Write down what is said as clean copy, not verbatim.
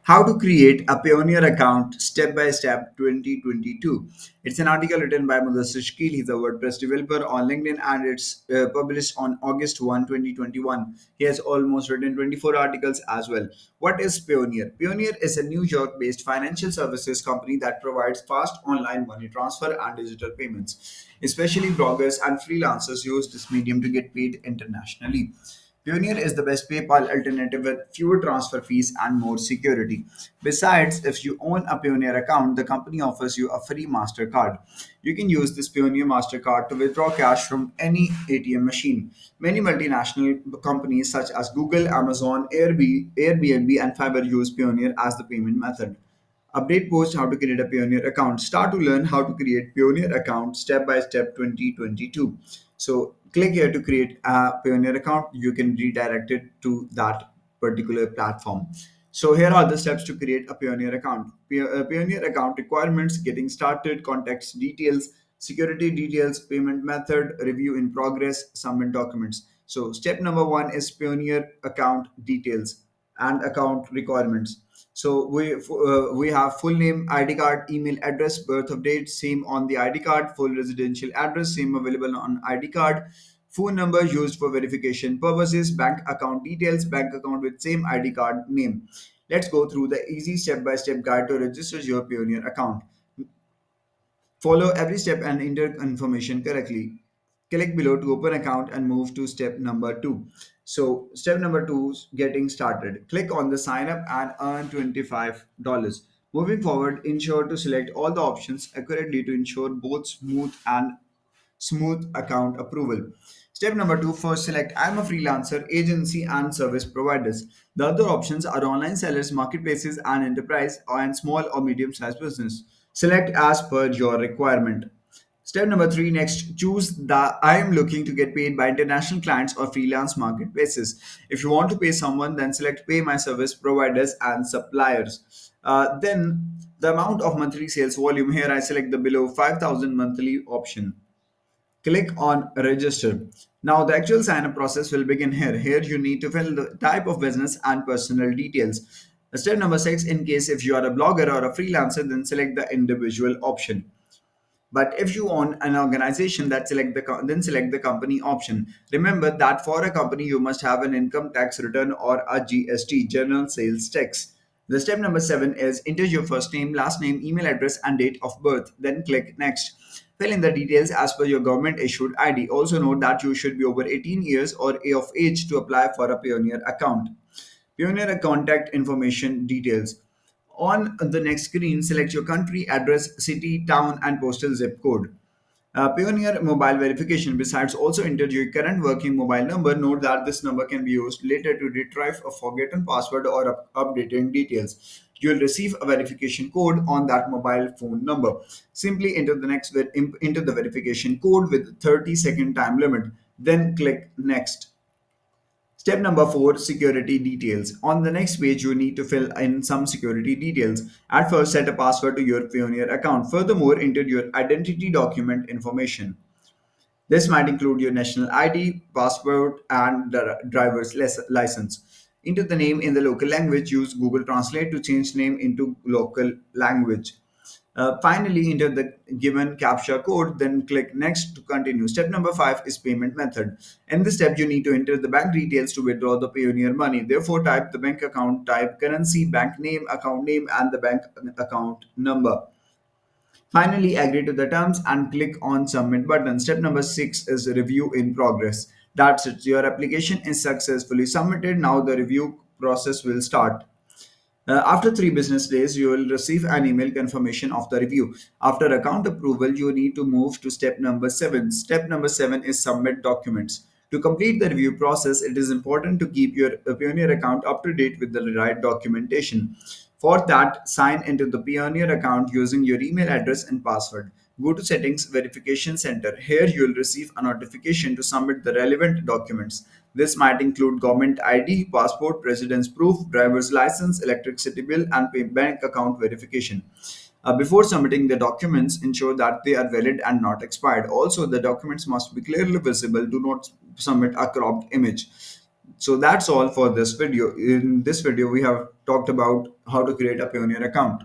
How to create a Payoneer account step by step 2022. It's an article written by Mudassir Shkil. He's a WordPress developer on LinkedIn and it's published on August 1, 2021. He has almost written 24 articles as well. What is Payoneer? Payoneer is a New York based financial services company that provides fast online money transfer and digital payments. Especially bloggers and freelancers use this medium to get paid internationally. Payoneer is the best PayPal alternative with fewer transfer fees and more security. Besides, if you own a Payoneer account, the company offers you a free MasterCard. You can use this Payoneer MasterCard to withdraw cash from any ATM machine. Many multinational companies such as Google, Amazon, Airbnb, and Fiverr use Payoneer as the payment method. Update post how to create a Payoneer account. Start to learn how to create Payoneer account step by step 2022. So click here to create a Payoneer account. You can redirect it to that particular platform. So here are the steps to create a Payoneer account. Payoneer account requirements, getting started, context details, security details, payment method, review in progress, submit documents. So step number one is Payoneer account details and account requirements. So we have full name, ID card, email address, birth of date, same on the ID card, full residential address, same available on ID card, phone number used for verification purposes, bank account details, bank account with same ID card name. Let's go through the easy step-by-step guide to register your Payoneer account. Follow every step and enter information correctly. Click below to open account and move to step number two. So step number two is getting started. Click on the sign up and earn $25. Moving forward, ensure to select all the options accurately to ensure both smooth account approval. Step number two, first select I'm a freelancer, agency, and service providers. The other options are online sellers, marketplaces, and enterprise and small or medium sized business. Select as per your requirement. Step number three, next, choose the I am looking to get paid by international clients or freelance marketplaces. If you want to pay someone, then select pay my service providers and suppliers. Then the amount of monthly sales volume. Here I select the below 5,000 monthly option. Click on register. Now the actual sign up process will begin here. Here you need to fill the type of business and personal details. Step number six, in case if you are a blogger or a freelancer, then select the individual option. But if you own an organization, that then select the company option. Remember that for a company you must have an income tax return or a GST, general sales tax. The step number seven is enter your first name, last name, email address, and date of birth. Then click next. Fill in the details as per your government issued ID. Also note that you should be over 18 years or of age to apply for a Payoneer account. Payoneer contact information details. On the next screen, select your country, address, city, town, and postal zip code. Payoneer mobile verification. Besides, also enter your current working mobile number. Note that this number can be used later to retrieve a forgotten password or updating details. You'll receive a verification code on that mobile phone number. Simply enter the verification code with 30-second time limit. Then click next. Step number four, security details. On the next page, you need to fill in some security details. At first, set a password to your Payoneer account. Furthermore, enter your identity document information. This might include your national ID, passport, and the driver's license. Enter the name in the local language. Use Google Translate to change name into local language. Finally, enter the given CAPTCHA code, then click next to continue. Step number five is payment method. In this step, you need to enter the bank details to withdraw the Payoneer money. Therefore, type the bank account type, currency, bank name, and the bank account number. Finally, agree to the terms and click on submit button. Step number six is review in progress. That's it. Your application is successfully submitted. Now the review process will start. After 3 business days, you will receive an email confirmation of the review. After account approval, you need to move to step number seven. Step number seven is submit documents. To complete the review process, it is important to keep your Payoneer account up to date with the right documentation. For that, sign into the Payoneer account using your email address and password. Go to Settings Verification Center. Here you will receive a notification to submit the relevant documents. This might include government ID, passport, residence proof, driver's license, electricity bill, and bank account verification. Before submitting the documents, ensure that they are valid and not expired. Also, the documents must be clearly visible. Do not submit a cropped image. So that's all for this video. In this video, we have talked about how to create a Payoneer account.